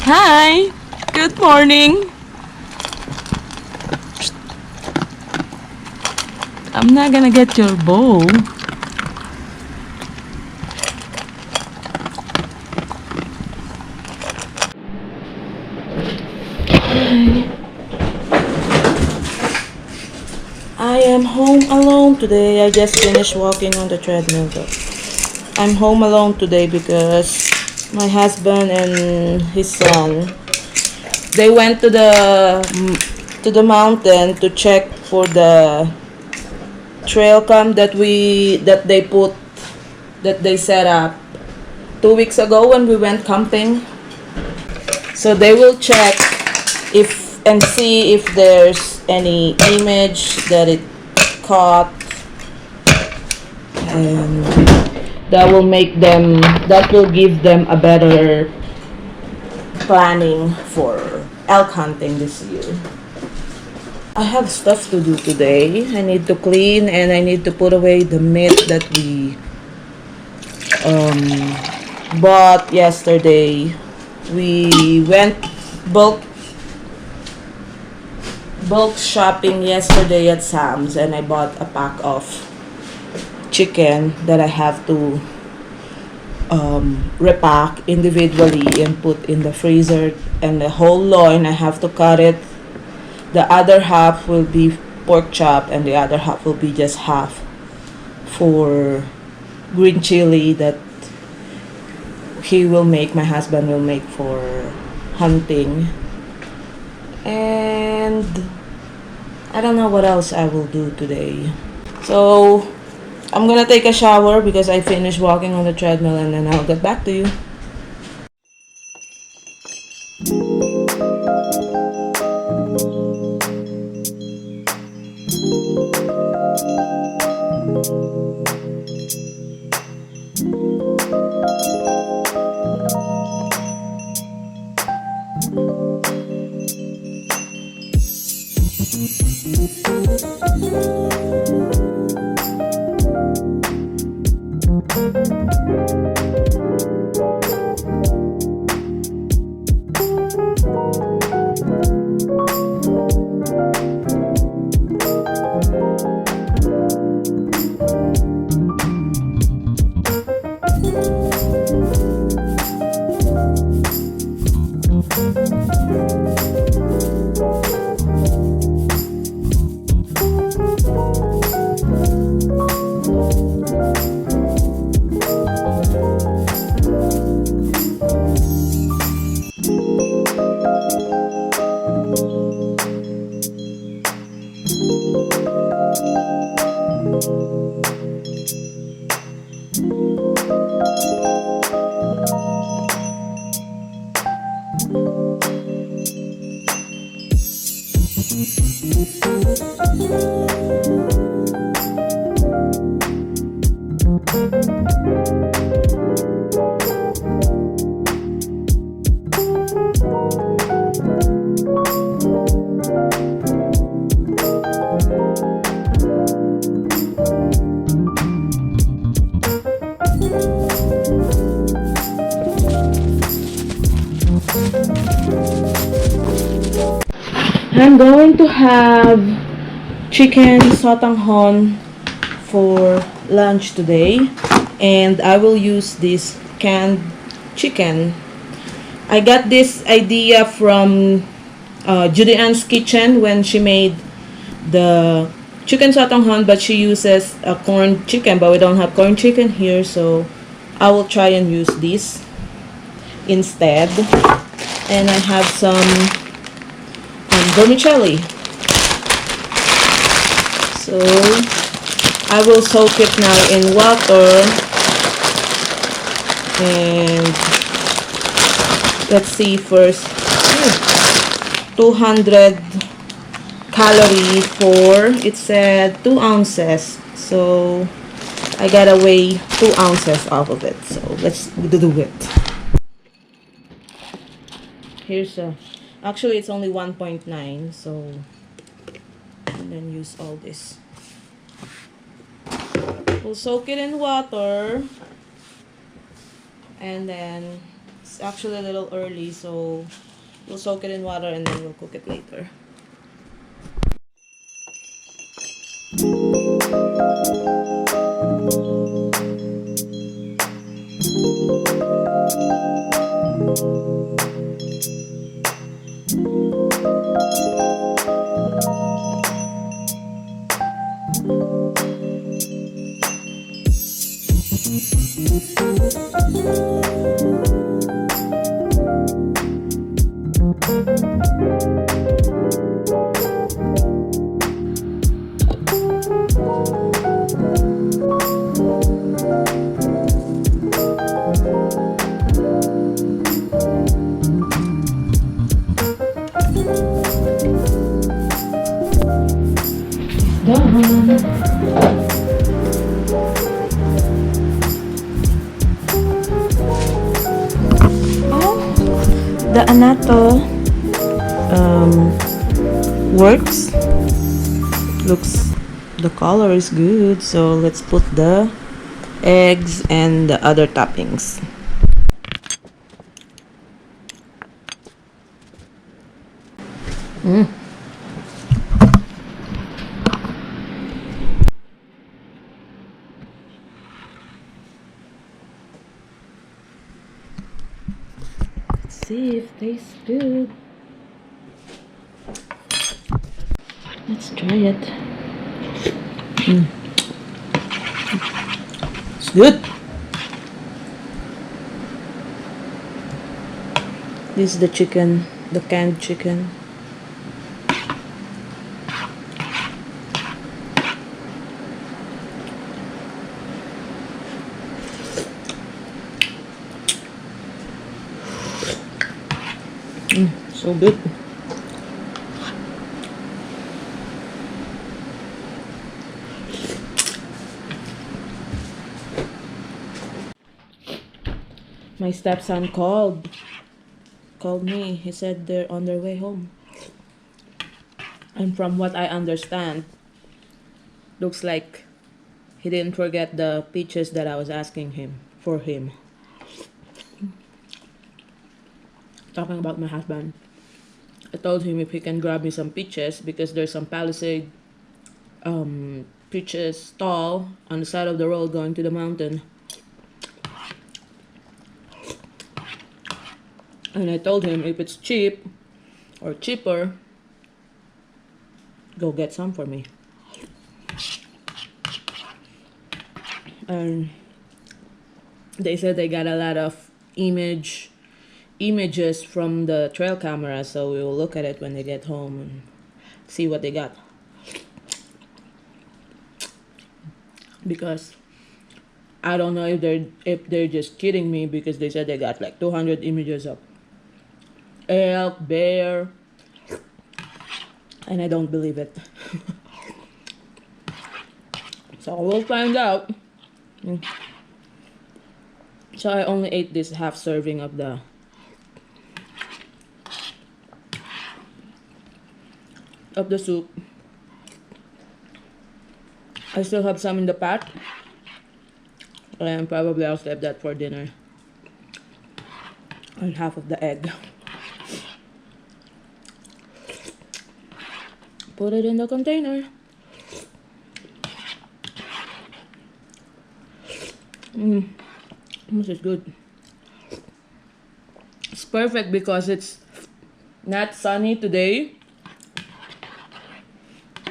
Hi, good morning. I'm not gonna get your bowl. I am home alone today. I just finished walking on the treadmill. I'm home alone today because my husband and his son, they went to the mountain to check for the trail cam that they set up 2 weeks ago when we went camping. So they will check if and see if there's any image that it caught, and that will give them a better planning for elk hunting this year. I have stuff to do today. I need to clean and I need to put away the meat that we bought yesterday. We went bulk shopping yesterday at Sam's, and I bought a pack of chicken that I have to repack individually and put in the freezer, and the whole loin I have to cut it. The other half will be pork chop and the other half will be just half for green chili that my husband will make for hunting. And I don't know what else I will do today. So I'm gonna take a shower because I finished walking on the treadmill, and then I'll get back to you. I'm going to have chicken sotanghon for lunch today, and I will use this canned chicken. I got this idea from Judy Ann's kitchen when she made the chicken sotanghon, but she uses a corn chicken, but we don't have corn chicken here, so I will try and use this instead. And I have some vermicelli. So I will soak it now in water, and let's see first. 200 calorie for, it said 2 ounces, so I gotta weigh 2 ounces off of it, so let's do it. Here's actually it's only 1.9, so and then use all this. We'll soak it in water, and then it's actually a little early, so we'll soak it in water and then we'll cook it later. Done. The anato works. Looks, the color is good, so let's put the eggs and the other toppings. See if it tastes good. Let's try it. It's good. This is the chicken, the canned chicken. So good. My stepson called me. He said they're on their way home. And from what I understand, looks like he didn't forget the peaches that I was asking him for him. Talking about my husband, I told him if he can grab me some peaches because there's some Palisade peaches stall on the side of the road going to the mountain. And I told him if it's cheap or cheaper, go get some for me. And they said they got a lot of images from the trail camera, so we will look at it when they get home and see what they got. Because I don't know if they're just kidding me, because they said they got like 200 images of elk, bear, and I don't believe it. So we'll find out. So I only ate this half serving of the soup. I still have some in the pot, and probably I'll save that for dinner. And half of the egg. Put it in the container. This is good. It's perfect because it's not sunny today.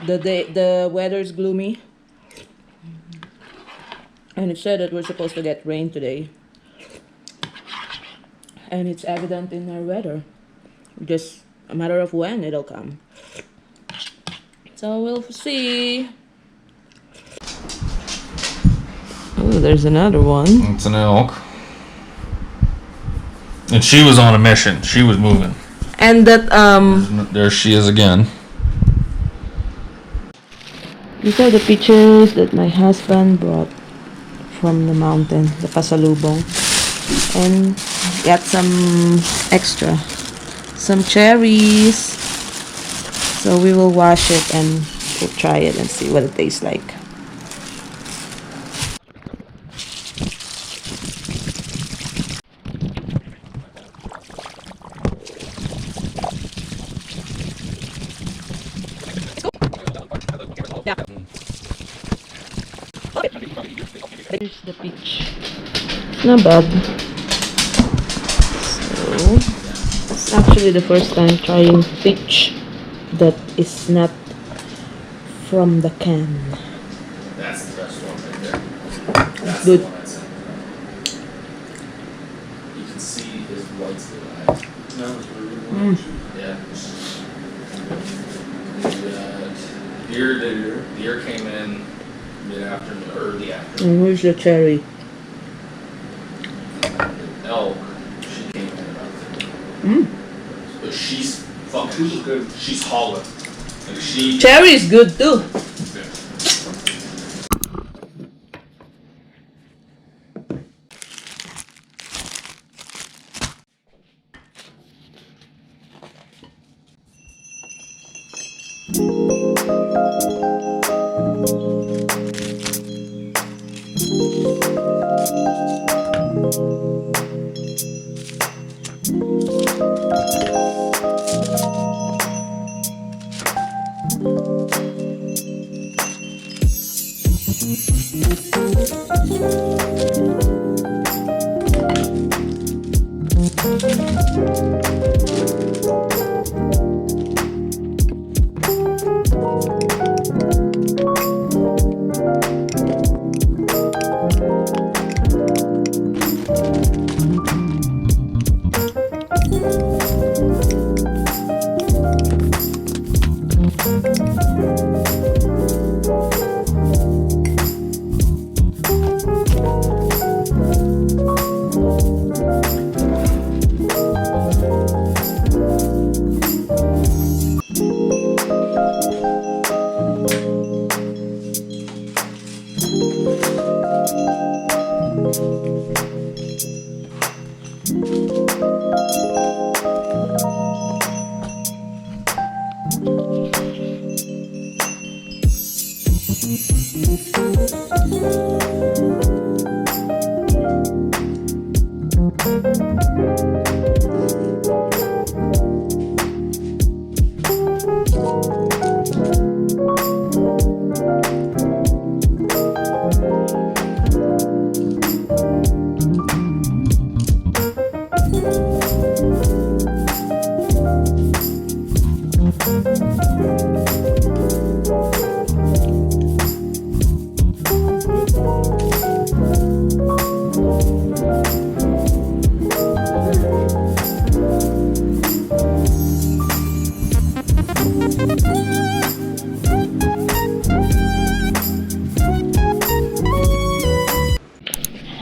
The weather is gloomy, and it said that we're supposed to get rain today, and it's evident in our weather, just a matter of when it'll come. So we'll see. Oh, there's another one. It's an elk. And she was on a mission. She was moving. And that There she is again. these are the pictures that my husband brought from the mountain, the pasalubong, and got some extra, some cherries. So we will wash it and we'll try it and see what it tastes like. Here's the peach. Not bad. So, it's actually the first time trying peach that is not from the can. That's the best one right there. That's Good. the one I said. You can see his whites of the eye. No, it's really good. Yeah. Deer came in mid-afternoon, early afternoon. And where's the cherry? Elk, she came in about 10. But she's fucking good. She's hollow. Like she. Cherry is good too.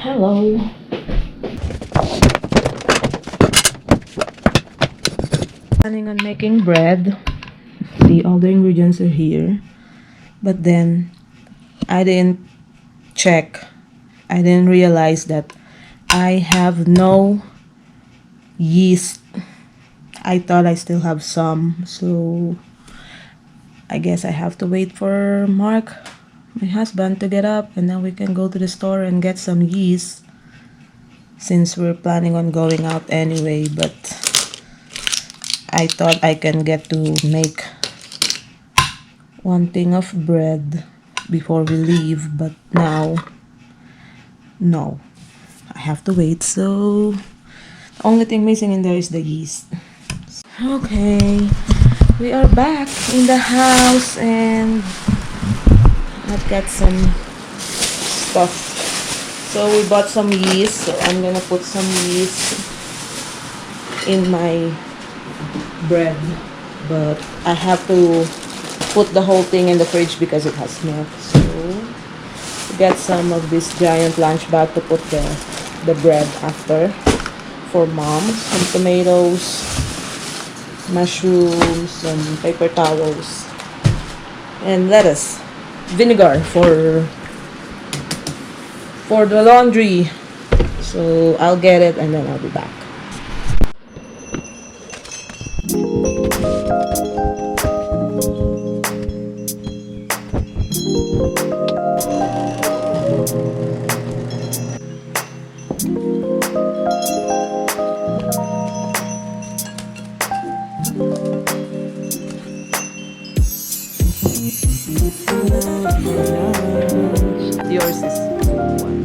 Hello. Planning on making bread. See, all the ingredients are here. But then I didn't check. I didn't realize that I have no yeast. I thought I still have some, so I guess I have to wait for Mark, my husband, to get up, and then we can go to the store and get some yeast, since we're planning on going out anyway. But I thought I can get to make one thing of bread before we leave, but now no, I have to wait. So the only thing missing in there is the yeast. Okay, we are back in the house and I've got some stuff. So we bought some yeast, so I'm gonna put some yeast in my bread, but I have to put the whole thing in the fridge because it has milk. So get some of this giant lunch bag to put the bread after for mom. Some tomatoes, mushrooms, some paper towels, and lettuce. Vinegar for the laundry. So I'll get it and then I'll be back. Yours is one.